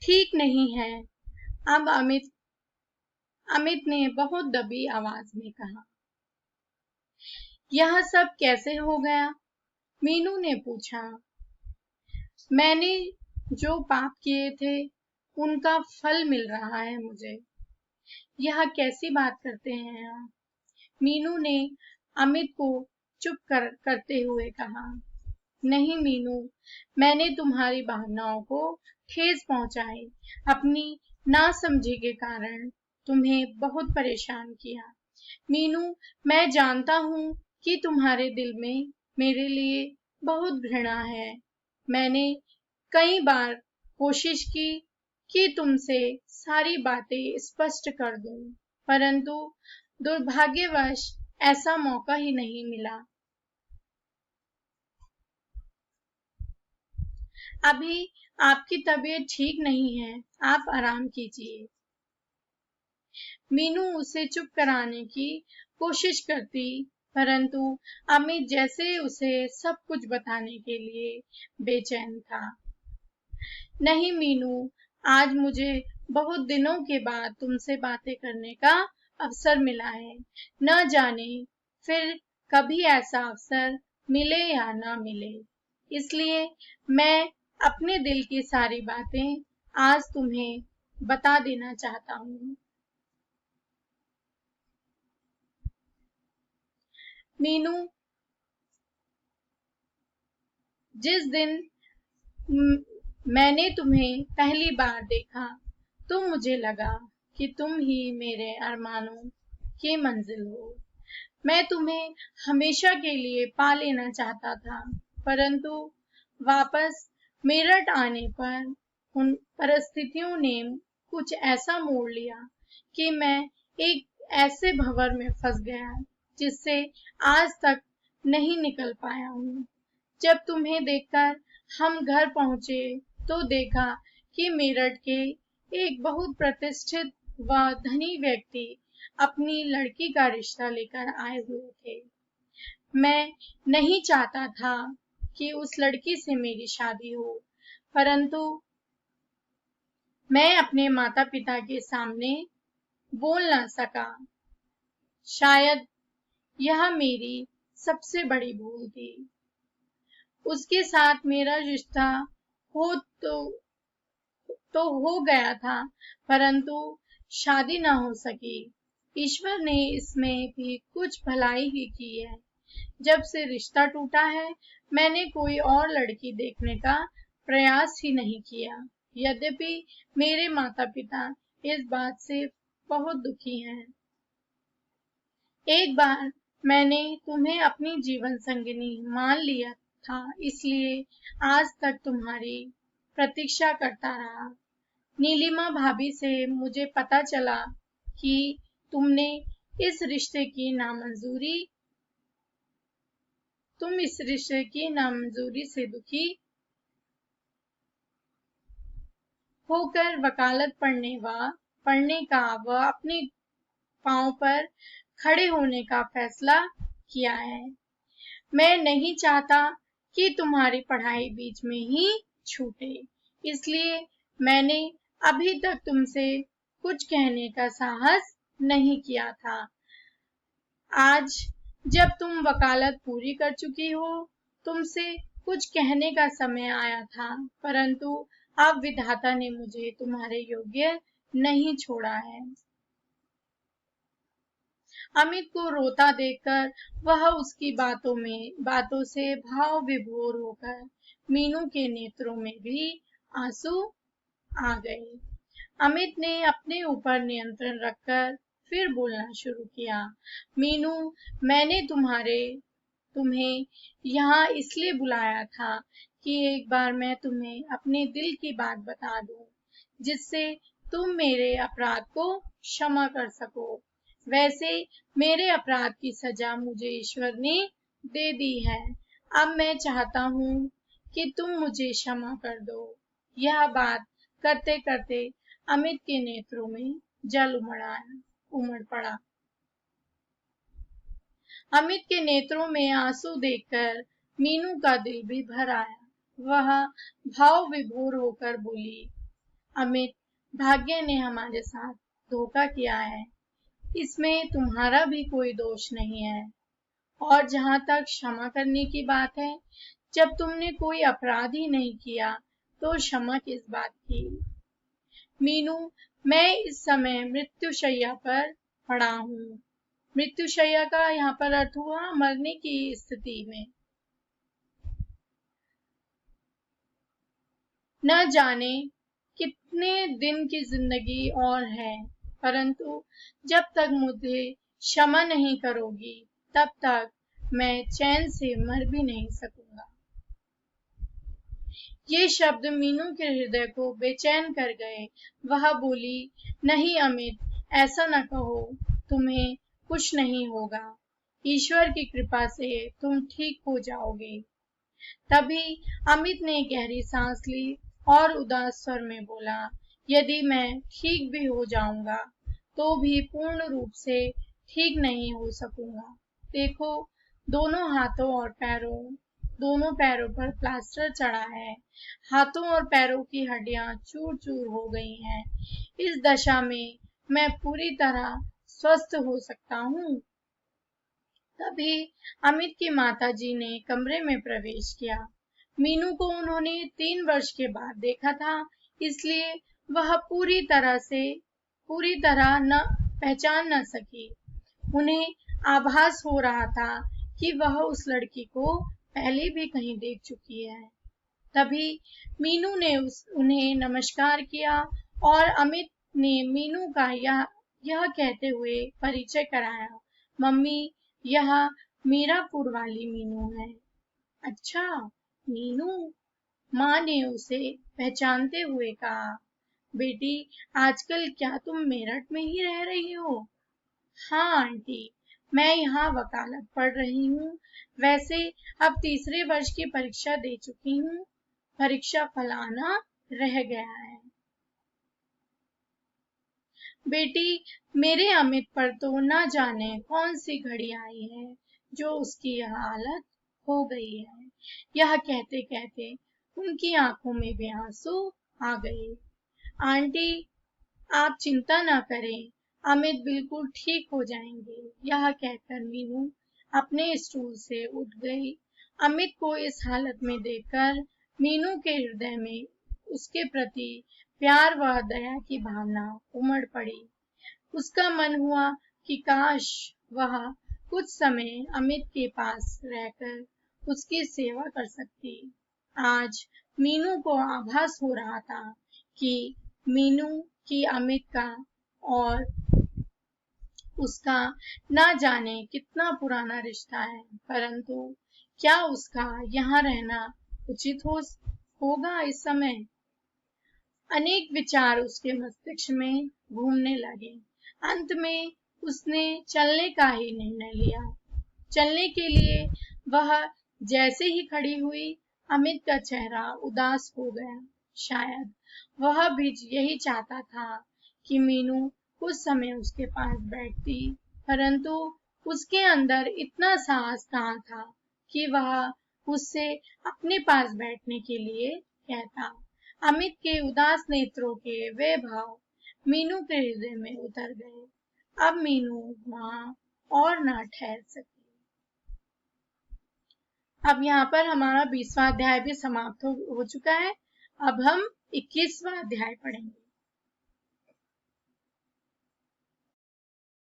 ठीक नहीं है। अब अमित ने बहुत दबी आवाज में कहा। यह सब कैसे हो गया? मीनू ने पूछा। मैंने जो पाप किए थे उनका फल मिल रहा है मुझे। यह कैसी बात करते हैं आप? मीनू ने अमित को चुप करते हुए कहा। नहीं मीनू, मैंने तुम्हारी भावनाओं को ठेस पहुंचाई, अपनी नासमझी के कारण तुम्हें बहुत परेशान किया। मीनू, मैं जानता हूँ कि तुम्हारे दिल में मेरे लिए बहुत घृणा है। मैंने कई बार कोशिश की कि तुमसे सारी बातें स्पष्ट कर दूं, परंतु दुर्भाग्यवश ऐसा मौका ही नहीं मिला। अभी आपकी तबीयत ठीक नहीं है, आप आराम कीजिए। मीनू उसे चुप कराने की कोशिश करती, परंतु अमित जैसे उसे सब कुछ बताने के लिए बेचैन था। नहीं मीनू, आज मुझे बहुत दिनों के बाद तुमसे बातें करने का अवसर मिला है। न जाने फिर कभी ऐसा अवसर मिले या ना मिले, इसलिए मैं अपने दिल की सारी बातें आज तुम्हें बता देना चाहता हूँ। मीनू, जिस दिन मैंने तुम्हें पहली बार देखा तो मुझे लगा कि तुम ही मेरे अरमानों की मंजिल हो। मैं तुम्हें हमेशा के लिए पा लेना चाहता था, परंतु वापस मेरठ आने पर उन परिस्थितियों ने कुछ ऐसा मोड़ लिया कि मैं एक ऐसे भंवर में फंस गया जिससे आज तक नहीं निकल पाया हूँ। जब तुम्हें देखकर हम घर पहुंचे तो देखा कि मेरठ के एक बहुत प्रतिष्ठित व धनी व्यक्ति अपनी लड़की का रिश्ता लेकर आए हुए थे। मैं नहीं चाहता था कि उस लड़की से मेरी शादी हो, परंतु मैं अपने माता पिता के सामने बोल न सका। शायद यह मेरी सबसे बड़ी भूल थी। उसके साथ मेरा रिश्ता हो हो गया था, परंतु शादी ना हो सकी। ईश्वर ने इसमें भी कुछ भलाई ही की है। जब से रिश्ता टूटा है, मैंने कोई और लड़की देखने का प्रयास ही नहीं किया। यद्यपि मेरे माता पिता इस बात से बहुत दुखी हैं। एक बार मैंने तुम्हें अपनी जीवन संगिनी मान लिया था, इसलिए आज तक तुम्हारी प्रतीक्षा करता रहा। नीलिमा भाभी से मुझे पता चला कि तुमने इस रिश्ते की नामंजूरी तुम इस रिश्ते की नामंजूरी से दुखी होकर वकालत पढ़ने का व अपने पांव पर खड़े होने का फैसला किया है। मैं नहीं चाहता कि तुम्हारी पढ़ाई बीच में ही छूटे, इसलिए मैंने अभी तक तुमसे कुछ कहने का साहस नहीं किया था। आज जब तुम वकालत पूरी कर चुकी हो, तुमसे कुछ कहने का समय आया था, परंतु अब विधाता ने मुझे तुम्हारे योग्य नहीं छोड़ा है। अमित को रोता देखकर वह उसकी बातों से भाव विभोर होकर मीनू के नेत्रों में भी आंसू आ गए। अमित ने अपने ऊपर नियंत्रण रखकर फिर बोलना शुरू किया। मीनू, मैंने तुम्हें यहाँ इसलिए बुलाया था कि एक बार मैं तुम्हें अपने दिल की बात बता दूं, जिससे तुम मेरे अपराध को क्षमा कर सको। वैसे मेरे अपराध की सजा मुझे ईश्वर ने दे दी है। अब मैं चाहता हूँ कि तुम मुझे क्षमा कर दो। यह बात करते करते अमित के नेत्रों में जल उमड़ पड़ा। अमित के नेत्रों में आंसू देखकर मीनू का दिल भी भर आया। वह भाव विभोर होकर बोली, अमित, भाग्य ने हमारे साथ धोखा किया है, इसमें तुम्हारा भी कोई दोष नहीं है। और जहां तक क्षमा करने की बात है, जब तुमने कोई अपराध ही नहीं किया तो क्षमा किस बात की। मीनू, मैं इस समय मृत्युशैया पर पड़ा हूँ। मृत्युशैया का यहाँ पर अर्थ हुआ मरने की स्थिति में। न जाने कितने दिन की जिंदगी और है, परंतु जब तक मुझे क्षमा नहीं करोगी तब तक मैं चैन से मर भी नहीं सकूंगा। ये शब्द मीनू के हृदय को बेचैन कर गए। वह बोली, नहीं अमित, ऐसा न कहो, तुम्हें कुछ नहीं होगा। ईश्वर की कृपा से तुम ठीक हो जाओगे। तभी अमित ने गहरी सांस ली और उदास स्वर में बोला, यदि मैं ठीक भी हो जाऊंगा तो भी पूर्ण रूप से ठीक नहीं हो सकूंगा। देखो, दोनों पैरों पर प्लास्टर चढ़ा है। हाथों और पैरों की हड्डियां चूर चूर हो गई हैं। इस दशा में मैं पूरी तरह स्वस्थ हो सकता हूँ। तभी अमित की माताजी ने कमरे में प्रवेश किया। मीनू को उन्होंने 3 वर्ष के बाद देखा था, इसलिए वह पूरी तरह न पहचान न सकी। उन्हें आभास हो रहा था कि वह उस लड़की को पहले भी कहीं देख चुकी है। तभी मीनू ने उन्हें नमस्कार किया और अमित ने मीनू का यह कहते हुए परिचय कराया, मम्मी, यह मीरापुर वाली मीनू है। अच्छा, मीनू, माँ ने उसे पहचानते हुए कहा, बेटी, आजकल क्या तुम मेरठ में ही रह रही हो? हाँ आंटी, मैं यहाँ वकालत पढ़ रही हूँ। वैसे अब तीसरे वर्ष की परीक्षा दे चुकी हूँ। परीक्षा फल आना रह गया है। बेटी, मेरे अमित पर तो न जाने कौन सी घड़ी आई है जो उसकी यह हालत हो गई है। यह कहते कहते उनकी आंखों में भी आंसू आ गए। आंटी, आप चिंता न करें, अमित बिल्कुल ठीक हो जाएंगे। यह कहकर मीनू अपने स्टूल से उठ गई। अमित को इस हालत में देखकर मीनू के हृदय में उसके प्रति प्यार व दया की भावना उमड़ पड़ी। उसका मन हुआ कि काश वह कुछ समय अमित के पास रहकर उसकी सेवा कर सकती। आज मीनू को आभास हो रहा था कि मीनू की अमित का और उसका ना जाने कितना पुराना रिश्ता है, परंतु क्या उसका यहाँ रहना उचित होगा इस समय? अनेक विचार उसके मस्तिष्क में घूमने लगे। अंत में उसने चलने का ही निर्णय लिया। चलने के लिए वह जैसे ही खड़ी हुई, अमित का चेहरा उदास हो गया। शायद वह भी यही चाहता था कि मीनू कुछ समय उसके पास बैठती, परंतु उसके अंदर इतना साहस कहाँ था कि वह उससे अपने पास बैठने के लिए कहता। अमित के उदास नेत्रों के वे भाव मीनू के हृदय में उतर गए। अब मीनू वहां और ना ठहर सकी। अब यहाँ पर हमारा 20वां अध्याय भी समाप्त हो चुका है। अब हम 21वां अध्याय पढ़ेंगे।